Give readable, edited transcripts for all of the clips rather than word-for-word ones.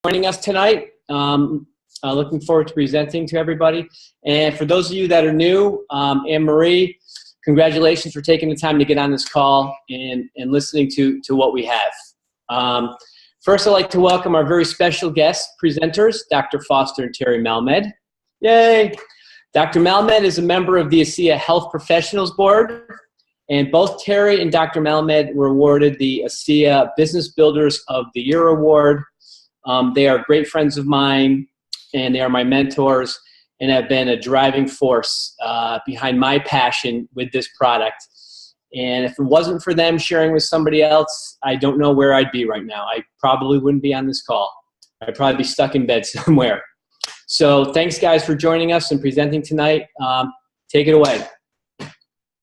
Joining us tonight. Looking forward to presenting to everybody. And for those of you that are new, Anne-Marie, congratulations for taking the time to get on this call and listening to what we have. First, I'd like to welcome our very special guest presenters, Dr. Foster and Terri Malmed. Yay! Dr. Malmed is a member of the ASEA Health Professionals Board, and both Terri and Dr. Malmed were awarded the ASEA Business Builders of the Year Award. They are great friends of mine, and they are my mentors and have been a driving force behind my passion with this product. And if it wasn't for them sharing with somebody else, I don't know where I'd be right now. I probably wouldn't be on this call. I'd probably be stuck in bed somewhere. So thanks, guys, for joining us and presenting tonight. Take it away.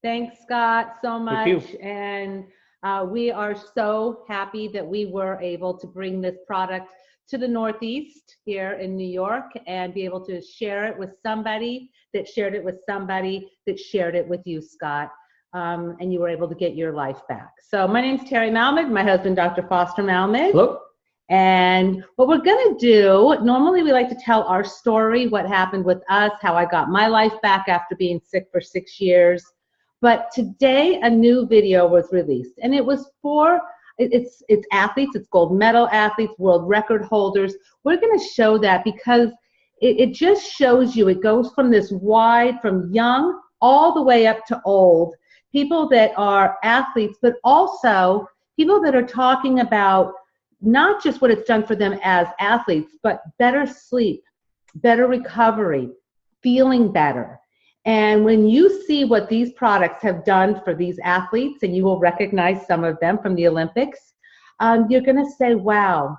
Thanks, Scott, so much. Thank you. And we are so happy that we were able to bring this product to the Northeast here in New York and be able to share it with somebody that shared it with somebody that shared it with you, Scott. And you were able to get your life back. So my name's Terri Malmed, my husband, Dr. Foster Malmed. Hello. And what we're gonna do, normally we like to tell our story, what happened with us, how I got my life back after being sick for 6 years. But today a new video was released, and it was for, it's athletes, it's gold medal athletes, world record holders. We're gonna show that because it just shows you, it goes from this wide, from young all the way up to old, people that are athletes, but also people that are talking about not just what it's done for them as athletes, but better sleep, better recovery, feeling better. And when you see what these products have done for these athletes, and you will recognize some of them from the Olympics, you're gonna say, wow,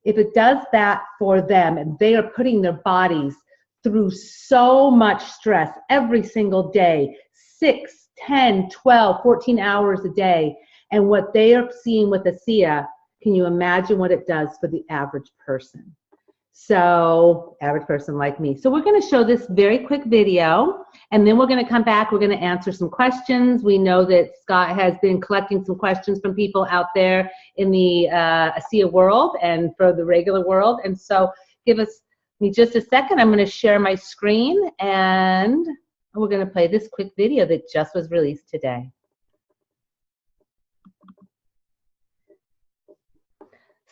if it does that for them, and they are putting their bodies through so much stress every single day, 6, 10, 12, 14 hours a day, and what they are seeing with ASEA, can you imagine what it does for the average person? So, average person like me. So we're gonna show this very quick video, and then we're gonna come back, we're gonna answer some questions. We know that Scott has been collecting some questions from people out there in the ASEA world and for the regular world. And so give me just a second, I'm gonna share my screen, and we're gonna play this quick video that just was released today.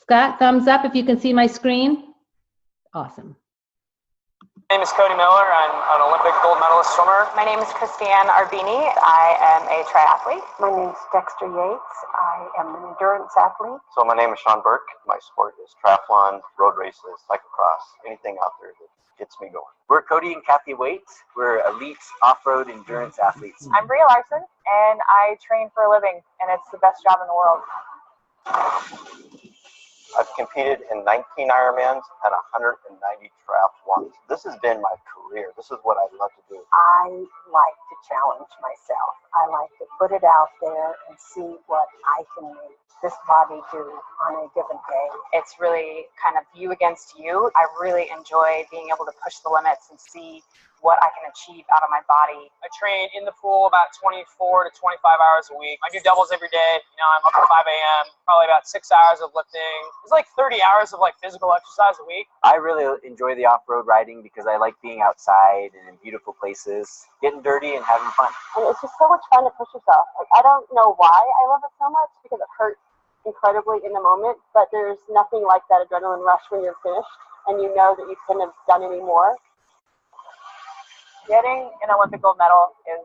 Scott, thumbs up if you can see my screen. Awesome. My name is Cody Miller. I'm an Olympic gold medalist swimmer. My name is Christiane Arbini. I am a triathlete. My name is Dexter Yates. I am an endurance athlete. So my name is Sean Burke. My sport is triathlon, road races, cyclocross, anything out there that gets me going. We're Cody and Kathy Waits. We're elite off-road endurance athletes. I'm Bria Larson, and I train for a living, and it's the best job in the world. I've competed in 19 Ironmans and 190 triathlons. This has been my career. This is what I love to do. I like to challenge myself. I like to put it out there and see what I can make this body do on a given day. It's really kind of you against you. I really enjoy being able to push the limits and see what I can achieve out of my body. I train in the pool about 24 to 25 hours a week. I do doubles every day. You know, I'm up at 5 a.m., probably about 6 hours of lifting. It's like 30 hours of like physical exercise a week. I really enjoy the off-road riding because I like being outside and in beautiful places, getting dirty and having fun. And it's just so much fun to push yourself. Like, I don't know why I love it so much because it hurts incredibly in the moment, but there's nothing like that adrenaline rush when you're finished and you know that you couldn't have done any more. Getting an Olympic gold medal is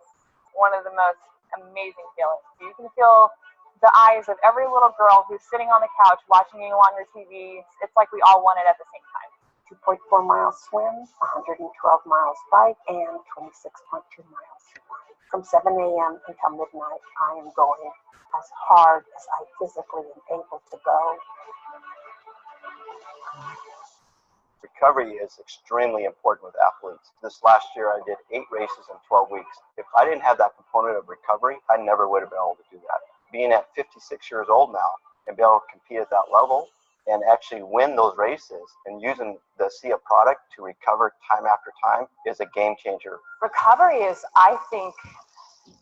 one of the most amazing feelings. You can feel the eyes of every little girl who's sitting on the couch watching you on your TV. It's like we all won it at the same time. 2.4 miles swim, 112 miles bike, and 26.2 miles run. From 7 a.m. until midnight, I am going as hard as I physically am able to go. Recovery is extremely important with athletes. This last year I did 8 races in 12 weeks. If I didn't have that component of recovery, I never would have been able to do that. Being at 56 years old now and be able to compete at that level and actually win those races and using the ASEA product to recover time after time is a game changer. Recovery is, I think,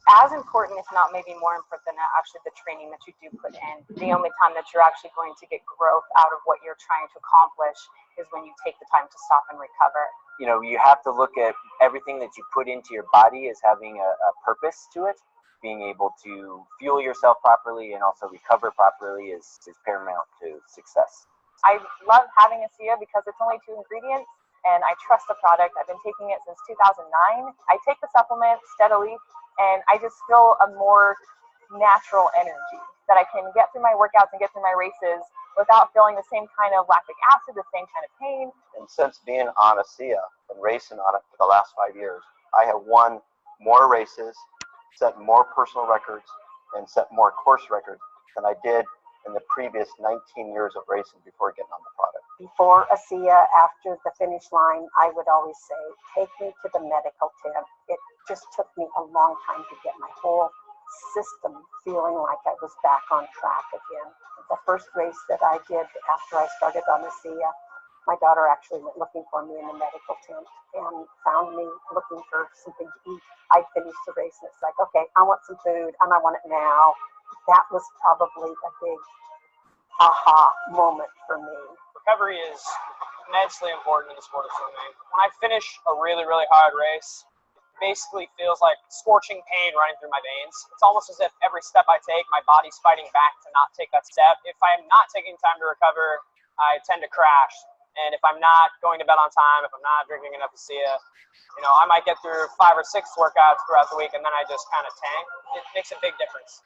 as important, if not maybe more important than actually the training that you do put in. The only time that you're actually going to get growth out of what you're trying to accomplish is when you take the time to stop and recover. You know, you have to look at everything that you put into your body as having a purpose to it. Being able to fuel yourself properly and also recover properly is paramount to success. I love having ASEA because it's only 2 ingredients, and I trust the product. I've been taking it since 2009. I take the supplement steadily, and I just feel a more natural energy that I can get through my workouts and get through my races without feeling the same kind of lactic acid, the same kind of pain. And since being on ASEA and racing on it for the last 5 years, I have won more races, set more personal records, and set more course records than I did in the previous 19 years of racing before getting on the product. Before ASEA, after the finish line, I would always say, take me to the medical tent. It just took me a long time to get my whole system feeling like I was back on track again. The first race that I did after I started on ASEA, my daughter actually went looking for me in the medical tent and found me looking for something to eat. I finished the race and it's like, okay, I want some food and I want it now. That was probably a big aha moment for me. Recovery is immensely important in the sport of swimming. When I finish a really, really hard race, it basically feels like scorching pain running through my veins. It's almost as if every step I take, my body's fighting back to not take that step. If I'm not taking time to recover, I tend to crash. And if I'm not going to bed on time, if I'm not drinking enough ASEA, you know, I might get through 5 or 6 workouts throughout the week and then I just kind of tank. It makes a big difference.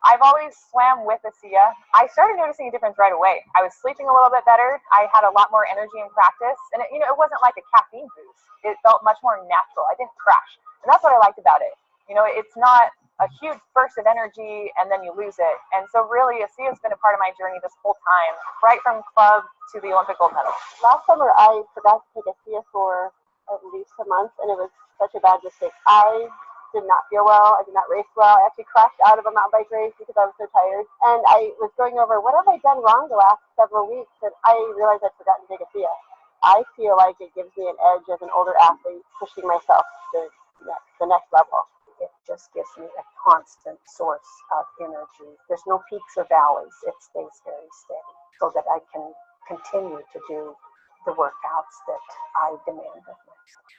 I've always swam with ASEA. I started noticing a difference right away. I was sleeping a little bit better. I had a lot more energy in practice. And it wasn't like a caffeine boost. It felt much more natural. I didn't crash. And that's what I liked about it. You know, it's not a huge burst of energy and then you lose it. And so really ASEA has been a part of my journey this whole time, right from club to the Olympic gold medal. Last summer I forgot to take ASEA for at least a month and it was such a bad mistake. I did not feel well. I did not race well. I actually crashed out of a mountain bike race because I was so tired. And I was going over, what have I done wrong the last several weeks? And I realized I'd forgotten to take ASEA. I feel like it gives me an edge as an older athlete, pushing myself to the next level. It just gives me a constant source of energy. There's no peaks or valleys. It stays very steady so that I can continue to do the workouts that I demand of myself.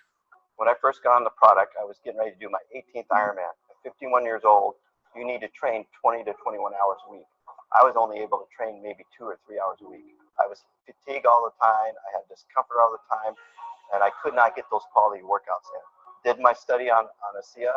When I first got on the product, I was getting ready to do my 18th Ironman. At 51 years old, you need to train 20 to 21 hours a week. I was only able to train maybe 2 or 3 hours a week. I was fatigued all the time. I had discomfort all the time, and I could not get those quality workouts in. Did my study on ASEA,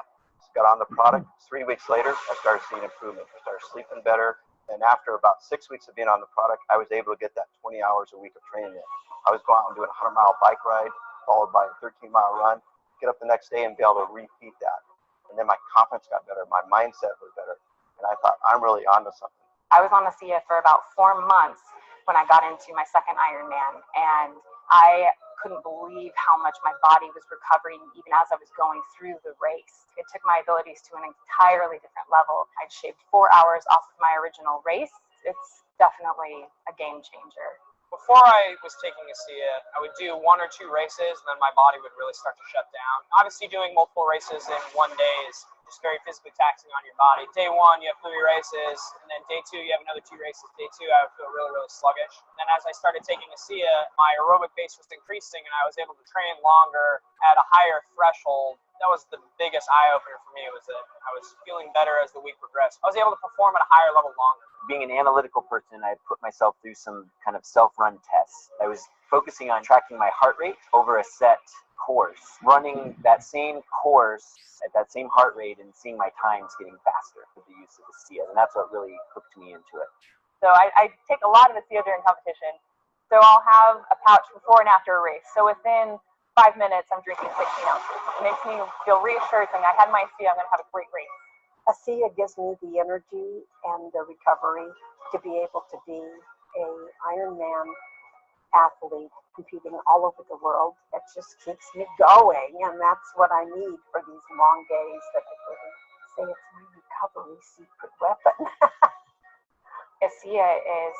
got on the product. 3 weeks later, I started seeing improvement. I started sleeping better. And after about 6 weeks of being on the product, I was able to get that 20 hours a week of training in. I was going out and doing a 100-mile bike ride, followed by a 13-mile run, get up the next day and be able to repeat that. And then my confidence got better. My mindset was better. And I thought, I'm really onto something. I was on ASEA for about 4 months when I got into my second Ironman, and I couldn't believe how much my body was recovering even as I was going through the race. It took my abilities to an entirely different level. I'd shaved 4 hours off of my original race. It's definitely a game changer. Before I was taking ASEA, I would do 1 or 2 races, and then my body would really start to shut down. Obviously, doing multiple races in one day is just very physically taxing on your body. Day 1, you have 3 races, and then day 2, you have another 2 races. Day 2, I would feel really, really sluggish. And then as I started taking ASEA, my aerobic base was increasing, and I was able to train longer at a higher threshold. That was the biggest eye-opener for me, was that I was feeling better as the week progressed. I was able to perform at a higher level longer. Being an analytical person, I put myself through some kind of self-run tests. I was focusing on tracking my heart rate over a set course, running that same course at that same heart rate and seeing my times getting faster with the use of ASEA. And that's what really hooked me into it. So I take a lot of ASEA during competition. So I'll have a pouch before and after a race. So within 5 minutes, I'm drinking 16 ounces. It makes me feel reassured saying I had my ASEA, I'm going to have a great race. ASEA gives me the energy and the recovery to be able to be a Ironman athlete competing all over the world. It just keeps me going, and that's what I need for these long days that I really say it's my recovery secret weapon. ASEA is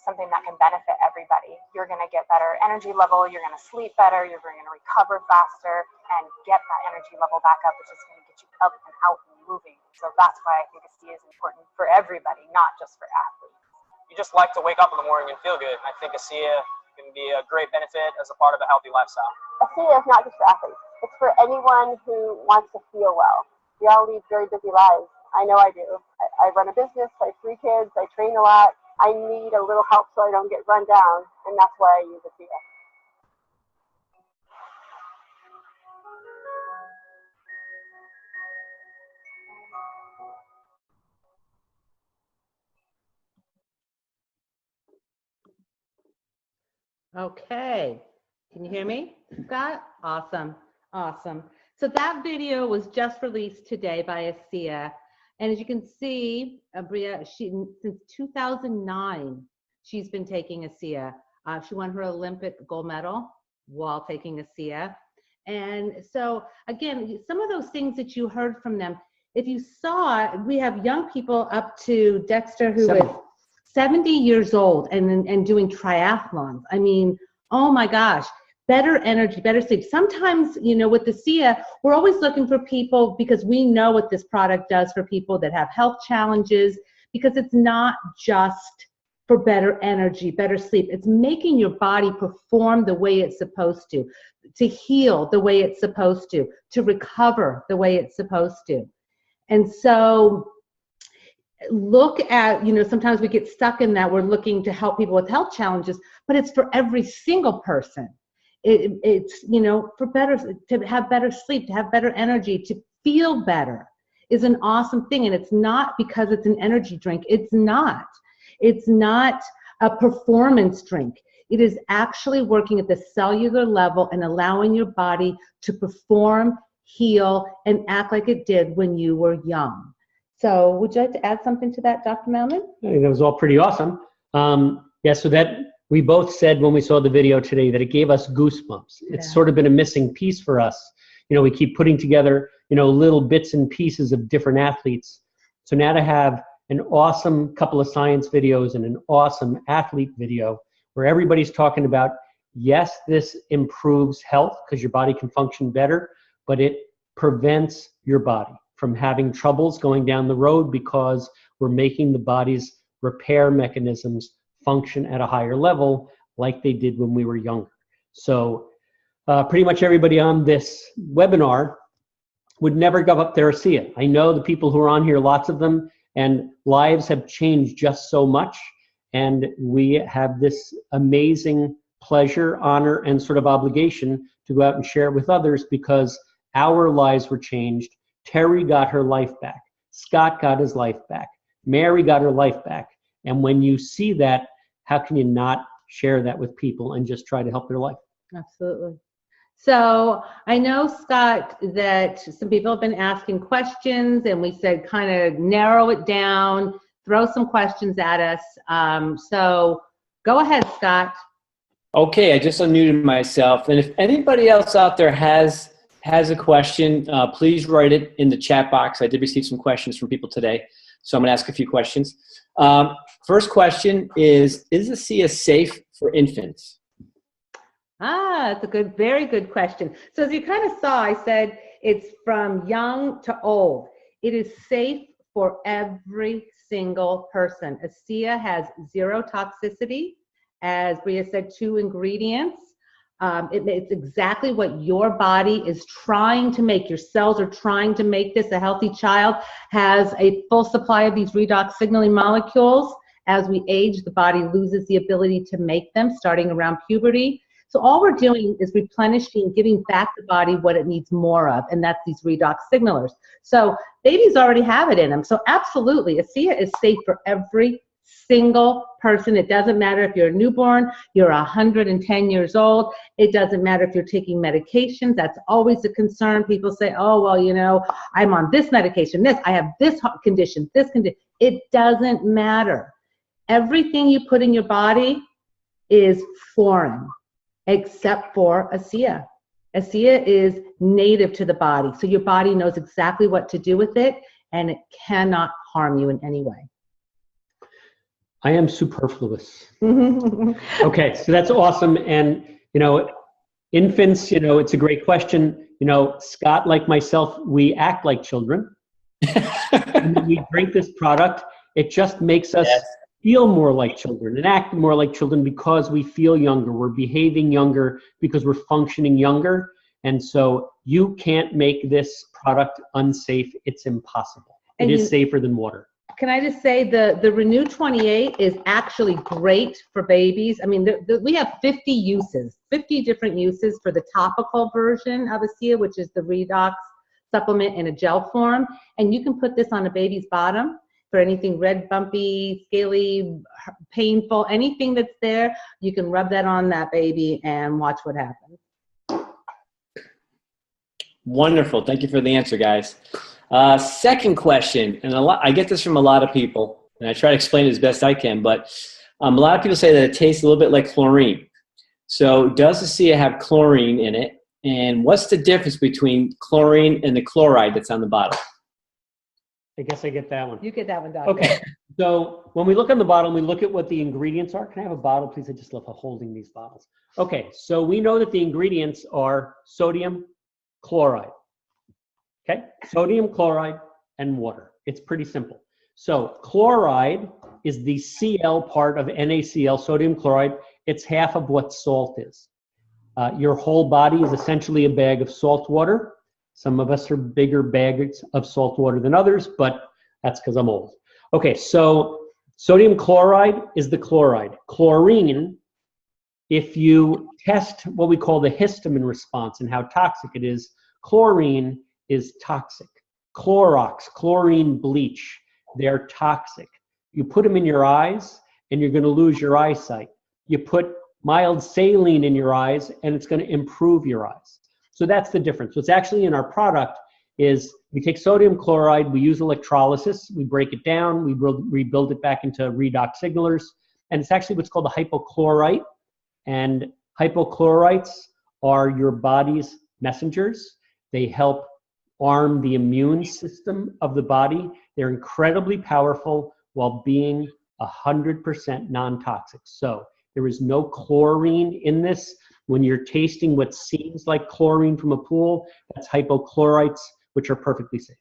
something that can benefit everybody. You're going to get better energy level, you're going to sleep better, you're going to recover faster and get that energy level back up, which is going to get you up and out and moving. So that's why I think ASEA is important for everybody, not just for athletes. You just like to wake up in the morning and feel good. And I think ASEA can be a great benefit as a part of a healthy lifestyle. ASEA is not just for athletes. It's for anyone who wants to feel well. We all lead very busy lives. I know I do. I run a business, I have 3 kids, I train a lot. I need a little help so I don't get run down, and that's why I use ASEA. Okay, can you hear me, Scott? Awesome, awesome. So that video was just released today by ASEA, and as you can see, Bria, since 2009, she's been taking ASEA. She won her Olympic gold medal while taking ASEA. And so again, some of those things that you heard from them, if you saw, we have young people up to Dexter who is 70 years old and doing triathlons. I mean, oh my gosh, better energy, better sleep. Sometimes, you know, with the ASEA, we're always looking for people because we know what this product does for people that have health challenges, because it's not just for better energy, better sleep. It's making your body perform the way it's supposed to heal the way it's supposed to recover the way it's supposed to. And so look at, you know, sometimes we get stuck in that we're looking to help people with health challenges, but it's for every single person. It's, you know, for better, to have better sleep, to have better energy, to feel better is an awesome thing. And it's not because it's an energy drink. It's not a performance drink. It is actually working at the cellular level and allowing your body to perform, heal, and act like it did when you were young. So would you like to add something to that, Dr. Malmed? I think that was all pretty awesome. Yeah, so that we both said when we saw the video today that it gave us goosebumps. It's sort of been a missing piece for us. You know, we keep putting together, you know, little bits and pieces of different athletes. So now to have an awesome couple of science videos and an awesome athlete video where everybody's talking about, yes, this improves health because your body can function better, but it prevents your body from having troubles going down the road because we're making the body's repair mechanisms function at a higher level like they did when we were younger. So pretty much everybody on this webinar would never give up their ASEA. I know the people who are on here, lots of them, and lives have changed just so much. And we have this amazing pleasure, honor, and sort of obligation to go out and share it with others because our lives were changed. Terri got her life back. Scott got his life back. Mary got her life back. And when you see that, how can you not share that with people and just try to help their life? Absolutely. So I know, Scott, that some people have been asking questions, and we said kind of narrow it down, throw some questions at us. So go ahead, Scott. Okay, I just unmuted myself. And if anybody else out there has a question, please write it in the chat box. I did receive some questions from people today, so I'm going to ask a few questions. First question is ASEA safe for infants? It's a good, very good question. So as you kind of saw, I said it's from young to old. It is safe for every single person. ASEA has 0 toxicity. As Bria said, 2 ingredients. It's exactly what your body is trying to make. Your cells are trying to make this. A healthy child has a full supply of these redox signaling molecules. As we age, the body loses the ability to make them starting around puberty. So all we're doing is replenishing, giving back the body what it needs more of, and that's these redox signalers. So babies already have it in them. So absolutely, ASEA is safe for every single person. It doesn't matter if you're a newborn, you're 110 years old. It doesn't matter if you're taking medications. That's always a concern. People say, oh, well, you know, I'm on this medication, I have this condition, this condition. It doesn't matter. Everything you put in your body is foreign, except for ASEA. ASEA is native to the body. So your body knows exactly what to do with it, and it cannot harm you in any way. I am superfluous. Okay, so that's awesome. And, you know, infants, you know, it's a great question. You know, Scott, like myself, we act like children. And when we drink this product, it just makes us feel more like children and act more like children because we feel younger. We're behaving younger because we're functioning younger. And so you can't make this product unsafe. It's impossible. It is safer than water. Can I just say the Renew 28 is actually great for babies. I mean, we have 50 uses, 50 different uses for the topical version of ASEA, which is the Redox supplement in a gel form. And you can put this on a baby's bottom for anything red, bumpy, scaly, painful, anything that's there. You can rub that on that baby and watch what happens. Wonderful. Thank you for the answer, guys. Second question, and I get this from a lot of people, and I try to explain it as best I can, but a lot of people say that it tastes a little bit like chlorine. So does ASEA have chlorine in it? And what's the difference between chlorine and the chloride that's on the bottle? I guess I get that one. You get that one, Doctor. Okay. So when we look on the bottle, we look at what the ingredients are. Can I have a bottle, please? I just love holding these bottles. Okay. So we know that the ingredients are sodium chloride. Okay. Sodium chloride and water. It's pretty simple. So chloride is the Cl part of NaCl, sodium chloride. It's half of what salt is. Your whole body is essentially a bag of salt water. Some of us are bigger bags of salt water than others, but that's because I'm old. Okay, so sodium chloride is the chloride. Chlorine, if you test what we call the histamine response and how toxic it is, chlorine is toxic. Clorox, chlorine bleach, they're toxic. You put them in your eyes and you're going to lose your eyesight. You put mild saline in your eyes and it's going to improve your eyes. So that's the difference. What's actually in our product is we take sodium chloride, we use electrolysis, we break it down, we rebuild it back into redox signalers, and it's actually what's called a hypochlorite. And hypochlorites are your body's messengers. They help arm the immune system of the body. They're incredibly powerful while being 100% non-toxic. So there is no chlorine in this. When you're tasting what seems like chlorine from a pool, that's hypochlorites, which are perfectly safe.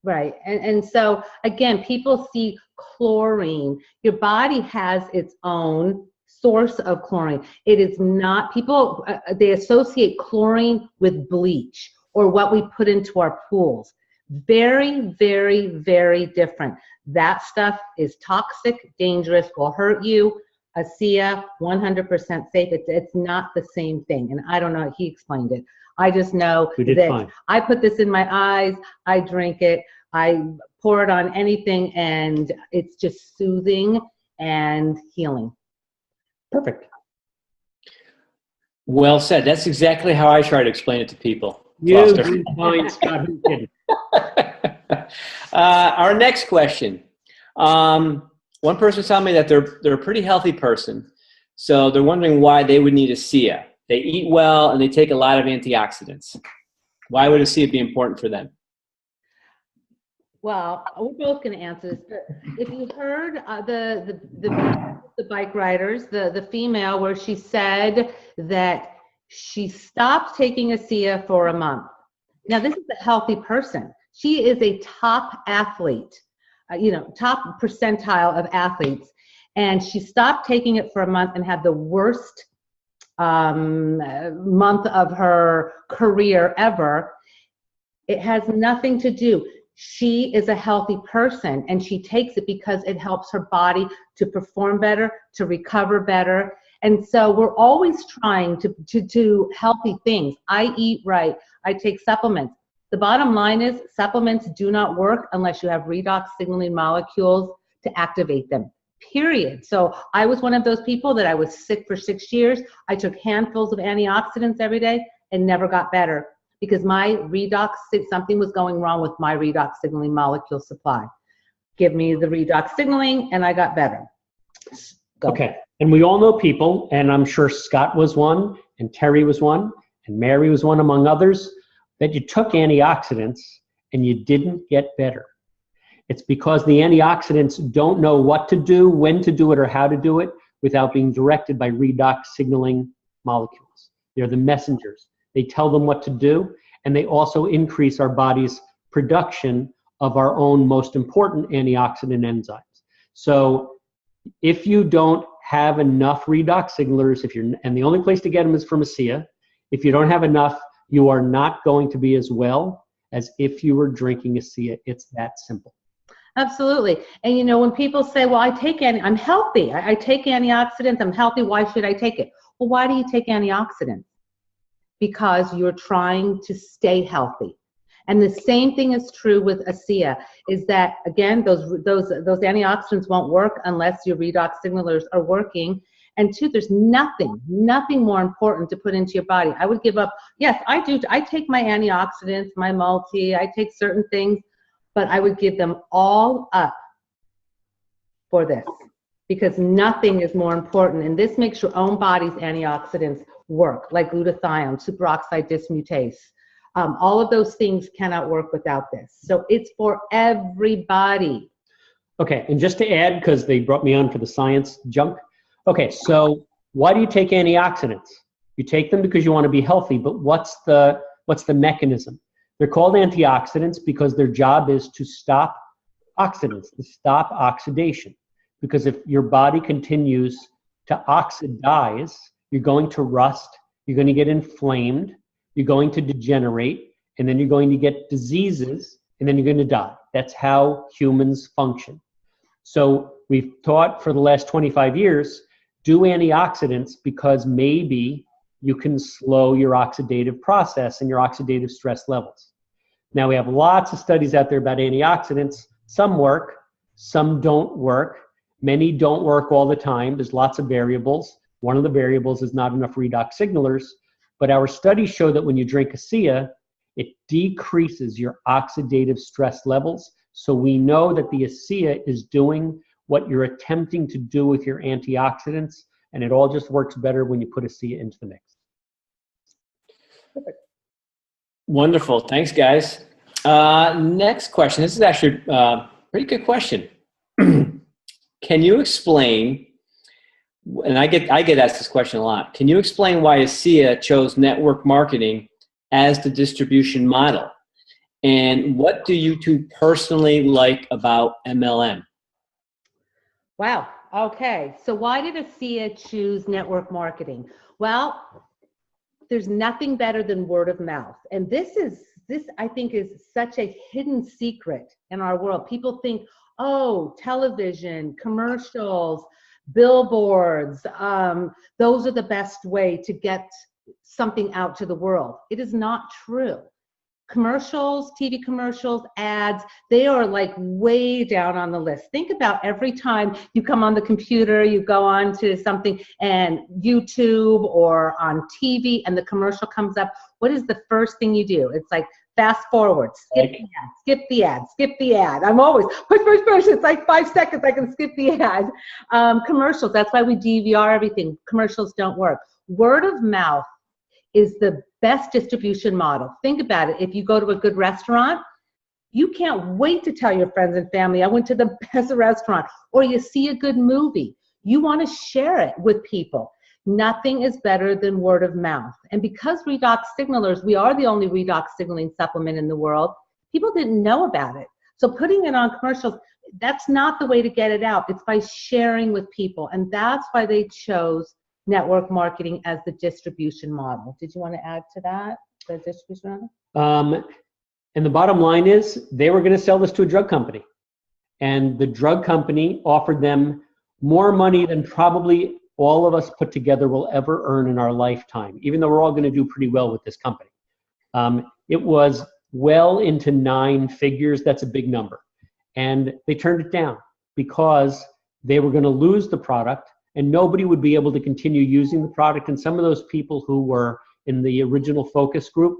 Right. And so, again, people see chlorine. Your body has its own source of chlorine. It is not, people, they associate chlorine with bleach or what we put into our pools. Very, very, very different. That stuff is toxic, dangerous, will hurt you. ASEA, 100% safe. It's not the same thing. And I don't know, he explained it. I just know that fine. I put this in my eyes, I drink it, I pour it on anything, and it's just soothing and healing. Perfect. Well said. That's exactly how I try to explain it to people. You do fine, Scott. Who kidding? Our next question. One person told me that they're a pretty healthy person, so they're wondering why they would need ASEA. They eat well and they take a lot of antioxidants. Why would ASEA be important for them? Well, we're both going to answer this. But if you heard the bike riders, the female, where she said that she stopped taking ASEA for a month. Now, this is a healthy person. She is a top athlete. Top percentile of athletes, and she stopped taking it for a month and had the worst month of her career ever. It has nothing to do. She is a healthy person, and she takes it because it helps her body to perform better, to recover better. And so we're always trying to do healthy things. I eat right. I take supplements. The bottom line is supplements do not work unless you have redox signaling molecules to activate them, period. So I was one of those people that I was sick for 6 years. I took handfuls of antioxidants every day and never got better because my redox, something was going wrong with my redox signaling molecule supply. Give me the redox signaling and I got better. Go. Okay, and we all know people, and I'm sure Scott was one, and Terry was one, and Mary was one among others, that you took antioxidants and you didn't get better. It's because the antioxidants don't know what to do, when to do it, or how to do it without being directed by redox signaling molecules. They're the messengers. They tell them what to do, and they also increase our body's production of our own most important antioxidant enzymes. So if you don't have enough redox signalers, and the only place to get them is from ASEA, if you don't have enough, you are not going to be as well as if you were drinking ASEA. It's that simple. Absolutely. And you know, when people say, well, I'm healthy, I take antioxidants, I'm healthy, why should I take it? Well, why do you take antioxidants? Because you're trying to stay healthy. And the same thing is true with ASEA, is that, again, those antioxidants won't work unless your redox signalers are working. And two, there's nothing more important to put into your body. I would give up, yes, I do. I take my antioxidants, my multi, I take certain things, but I would give them all up for this, because nothing is more important. And this makes your own body's antioxidants work, like glutathione, superoxide dismutase. All of those things cannot work without this. So it's for everybody. Okay, and just to add, because they brought me on for the science junk. Okay, so why do you take antioxidants? You take them because you want to be healthy, but what's the mechanism? They're called antioxidants because their job is to stop oxidants, to stop oxidation. Because if your body continues to oxidize, you're going to rust, you're going to get inflamed, you're going to degenerate, and then you're going to get diseases, and then you're going to die. That's how humans function. So we've taught for the last 25 years, do antioxidants because maybe you can slow your oxidative process and your oxidative stress levels. Now we have lots of studies out there about antioxidants. Some work, some don't work. Many don't work all the time. There's lots of variables. One of the variables is not enough redox signalers. But our studies show that when you drink ASEA, it decreases your oxidative stress levels. So we know that the ASEA is doing what you're attempting to do with your antioxidants, and it all just works better when you put ASEA into the mix. Perfect. Wonderful. Thanks, guys. Next question. This is actually a pretty good question. Can you explain, and I get asked this question a lot, can you explain why ASEA chose network marketing as the distribution model? And what do you two personally like about MLM? Wow. Okay. So why did ASEA choose network marketing? Well, there's nothing better than word of mouth. And this I think is such a hidden secret in our world. People think, oh, television, commercials, billboards, those are the best way to get something out to the world. It is not true. Commercials, TV commercials, ads, they are like way down on the list. Think about every time you come on the computer, you go on to something and YouTube or on TV and the commercial comes up. What is the first thing you do? It's like fast forward, skip the ad, skip the ad, skip the ad. I'm always push. It's like 5 seconds, I can skip the ad. Commercials, that's why we DVR everything. Commercials don't work. Word of mouth is the best distribution model. Think about it. If you go to a good restaurant, you can't wait to tell your friends and family, I went to the best restaurant. Or you see a good movie. You want to share it with people. Nothing is better than word of mouth. And because redox signalers, we are the only redox signaling supplement in the world, people didn't know about it. So putting it on commercials, that's not the way to get it out. It's by sharing with people. And that's why they chose network marketing as the distribution model. Did you want to add to that, the distribution model? And the bottom line is they were going to sell this to a drug company. And the drug company offered them more money than probably all of us put together will ever earn in our lifetime, even though we're all going to do pretty well with this company. It was well into 9 figures. That's a big number. And they turned it down because they were going to lose the product and nobody would be able to continue using the product. And some of those people who were in the original focus group,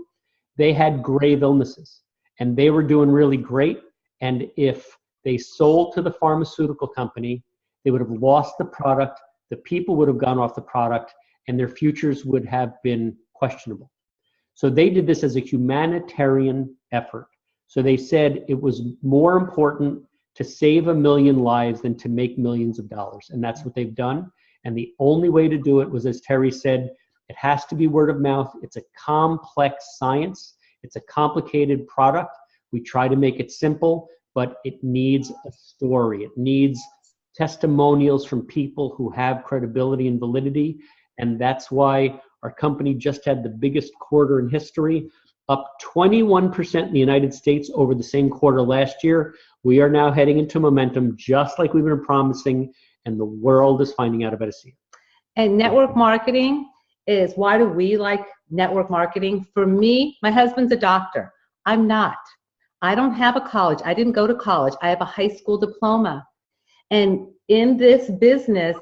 they had grave illnesses and they were doing really great. And if they sold to the pharmaceutical company, they would have lost the product, the people would have gone off the product, and their futures would have been questionable. So they did this as a humanitarian effort. So they said it was more important to save 1 million lives than to make millions of dollars. And that's what they've done. And the only way to do it was, as Terry said, it has to be word of mouth. It's a complex science. It's a complicated product. We try to make it simple, but it needs a story. It needs testimonials from people who have credibility and validity. And that's why our company just had the biggest quarter in history, up 21% in the United States over the same quarter last year. We are now heading into momentum, just like we've been promising, and the world is finding out about ASEA. And network marketing is, why do we like network marketing? For me, my husband's a doctor. I'm not. I don't have a college. I didn't go to college. I have a high school diploma. And in this business,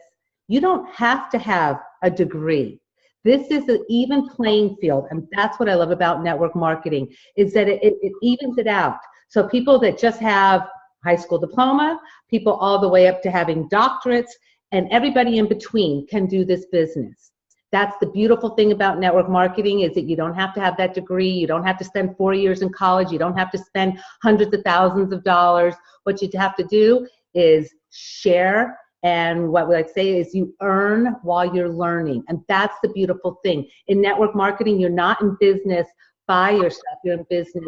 you don't have to have a degree. This is an even playing field, and that's what I love about network marketing, is that it evens it out. So people that just have high school diploma, people all the way up to having doctorates, and everybody in between can do this business. That's the beautiful thing about network marketing, is that you don't have to have that degree. You don't have to spend 4 years in college. You don't have to spend hundreds of thousands of dollars. What you have to do is share. And what we like to say is you earn while you're learning. And that's the beautiful thing. In network marketing, you're not in business by yourself. You're in business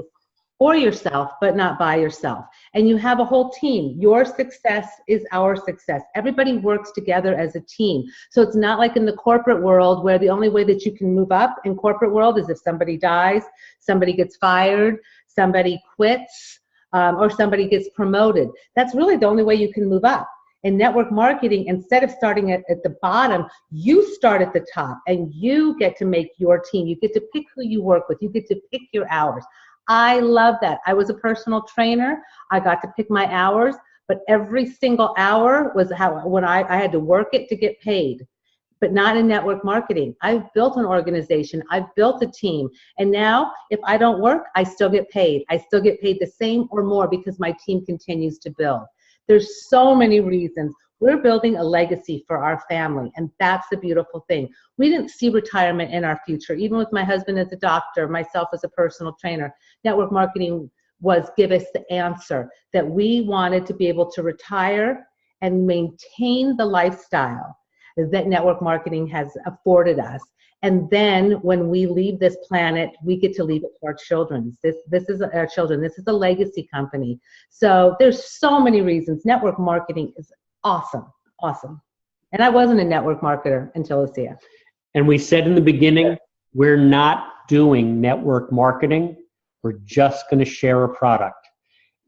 for yourself, but not by yourself. And you have a whole team. Your success is our success. Everybody works together as a team. So it's not like in the corporate world, where the only way that you can move up in corporate world is if somebody dies, somebody gets fired, somebody quits, or somebody gets promoted. That's really the only way you can move up. In network marketing, instead of starting at the bottom, you start at the top, and you get to make your team. You get to pick who you work with. You get to pick your hours. I love that. I was a personal trainer. I got to pick my hours, but every single hour was when I had to work it to get paid, but not in network marketing. I've built an organization. I've built a team. And now if I don't work, I still get paid. I still get paid the same or more because my team continues to build. There's so many reasons. We're building a legacy for our family, and that's the beautiful thing. We didn't see retirement in our future, even with my husband as a doctor, myself as a personal trainer. Network marketing give us the answer that we wanted to be able to retire and maintain the lifestyle that network marketing has afforded us. And then when we leave this planet, we get to leave it to our children. This is our children. This is a legacy company. So there's so many reasons. Network marketing is awesome, awesome. And I wasn't a network marketer until ASEA. And we said in the beginning, we're not doing network marketing. We're just going to share a product.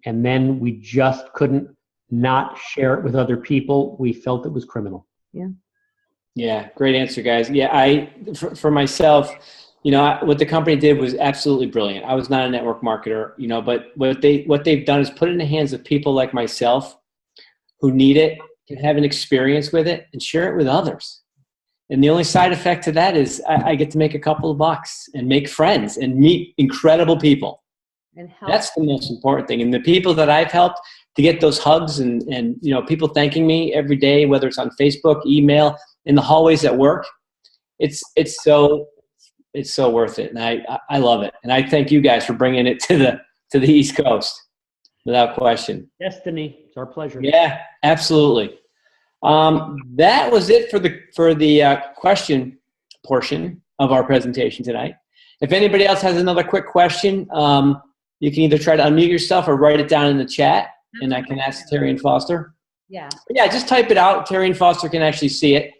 And then we just couldn't not share it with other people. We felt it was criminal. Yeah. Yeah, great answer, guys. Yeah, for myself, what the company did was absolutely brilliant. I was not a network marketer, but what they've done is put it in the hands of people like myself who need it, can have an experience with it, and share it with others. And the only side effect to that is I get to make a couple of bucks and make friends and meet incredible people. And that's the most important thing. And the people that I've helped to get those hugs and people thanking me every day, whether it's on Facebook, email, in the hallways at work, it's so worth it, and I love it, and I thank you guys for bringing it to the East Coast, without question. Destiny, it's our pleasure. Yeah, absolutely. That was it for the question portion of our presentation tonight. If anybody else has another quick question, you can either try to unmute yourself or write it down in the chat, and I can ask Terri and Foster. Yeah. Yeah, just type it out. Terri and Foster can actually see it.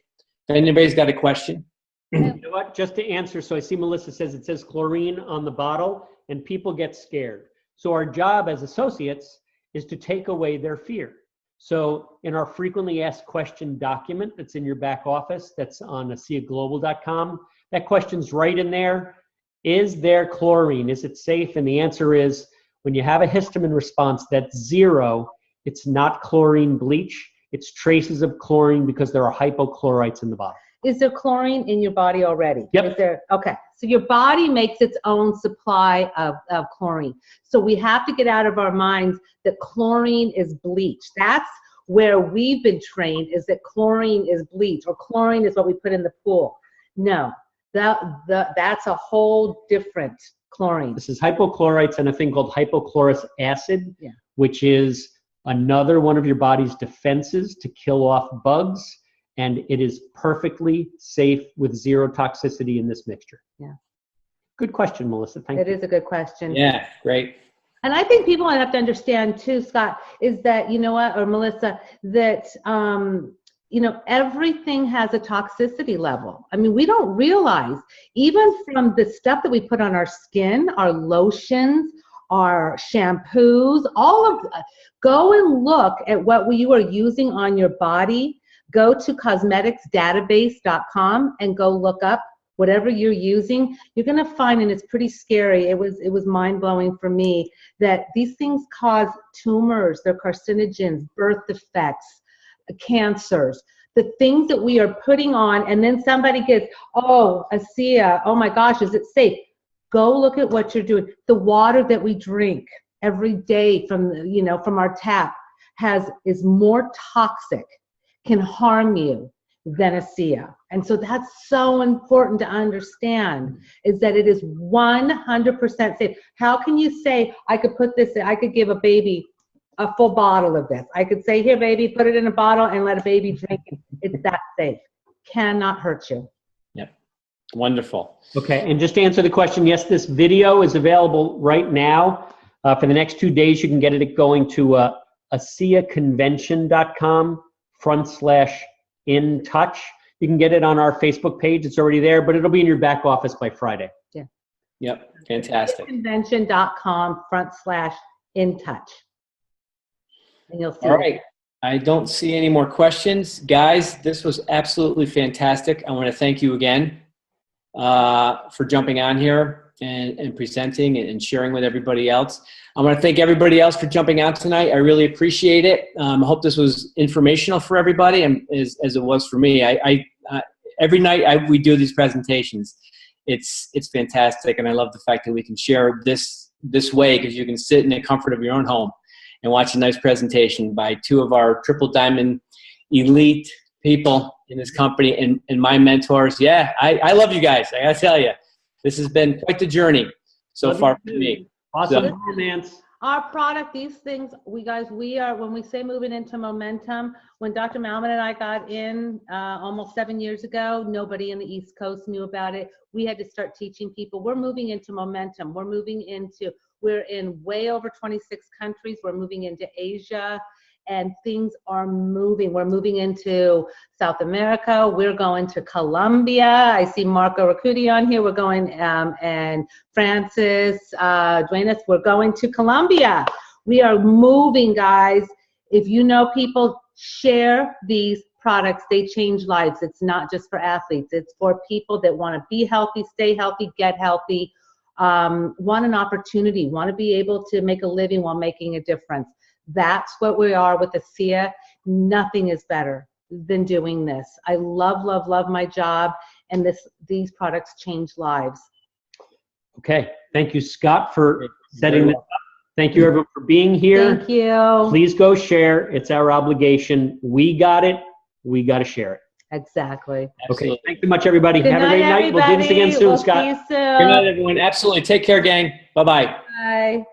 If anybody's got a question. You know what? Just to answer, so I see Melissa says chlorine on the bottle, and people get scared. So our job as associates is to take away their fear. So in our frequently asked question document that's in your back office, that's on ASEAglobal.com, that question's right in there. Is there chlorine? Is it safe? And the answer is, when you have a histamine response that's 0, it's not chlorine bleach. It's traces of chlorine because there are hypochlorites in the bottle. Is there chlorine in your body already? Yep. Okay. So your body makes its own supply of chlorine. So we have to get out of our minds that chlorine is bleach. That's where we've been trained, is that chlorine is bleach, or chlorine is what we put in the pool. No, that's a whole different chlorine. This is hypochlorites and a thing called hypochlorous acid, which is another one of your body's defenses to kill off bugs, and it is perfectly safe with 0 toxicity in this mixture. Yeah. Good question, Melissa. Thank you. It is a good question. Yeah, great. And I think people have to understand too, Scott, is that, you know what, or Melissa, that, you know, everything has a toxicity level. I mean, we don't realize, even from the stuff that we put on our skin, our lotions, our shampoos, all of, go and look at what you are using on your body. Go to cosmeticsdatabase.com and go look up whatever you're using. You're going to find, and it's pretty scary, it was mind-blowing for me, that these things cause tumors, they're carcinogens, birth defects, cancers, the things that we are putting on. And then somebody gets, oh, ASEA, oh my gosh, is it safe? Go look at what you're doing. The water that we drink every day from, you know, from our tap is more toxic, can harm you than ASEA. And so that's so important to understand, is that it is 100% safe. How can you say, I could put this, I could give a baby a full bottle of this. I could say, here, baby, put it in a bottle and let a baby drink it. It's that safe. Cannot hurt you. Yep. Wonderful. Okay, and just to answer the question, yes, this video is available right now. For the next 2 days, you can get it going to ASEAconvention.com/intouch. You can get it on our Facebook page. It's already there, but it'll be in your back office by Friday. Yeah. Yep. Fantastic. ASEAconvention.com/intouch. And you'll see. All right. I don't see any more questions. Guys, this was absolutely fantastic. I want to thank you again for jumping on here and presenting and sharing with everybody else. I want to thank everybody else for jumping on tonight. I really appreciate it. I hope this was informational for everybody, and as it was for me. Every night we do these presentations. It's fantastic, and I love the fact that we can share this way, because you can sit in the comfort of your own home and watch a nice presentation by two of our triple diamond elite people in this company and my mentors. Yeah, I love you guys. I gotta tell you, this has been quite the journey so far for me. Awesome romance. Our product, these things, we are, when we say moving into momentum, when Dr. Malmed and I got in almost 7 years ago, nobody in the East Coast knew about it. We had to start teaching people. We're moving into momentum. We're in way over 26 countries. We're moving into Asia, and things are moving. We're moving into South America. We're going to Colombia. I see Marco Raccuti on here. We're going, and Francis Duenas, we're going to Colombia. We are moving, guys. If you know people, share these products. They change lives. It's not just for athletes. It's for people that want to be healthy, stay healthy, get healthy, want an opportunity, want to be able to make a living while making a difference. That's what we are with ASEA. Nothing is better than doing this. I love, love, love my job, and these products change lives. Okay, thank you, Scott, for setting this up. Thank you, everyone, for being here. Thank you. Please go share. It's our obligation. We got it. We got to share it. Exactly. Absolutely. Okay, thanks so much, everybody. Good Have a great night. We'll do this again soon, we'll Scott. See you soon. Good night, everyone. Absolutely. Take care, gang. Bye-bye. Bye.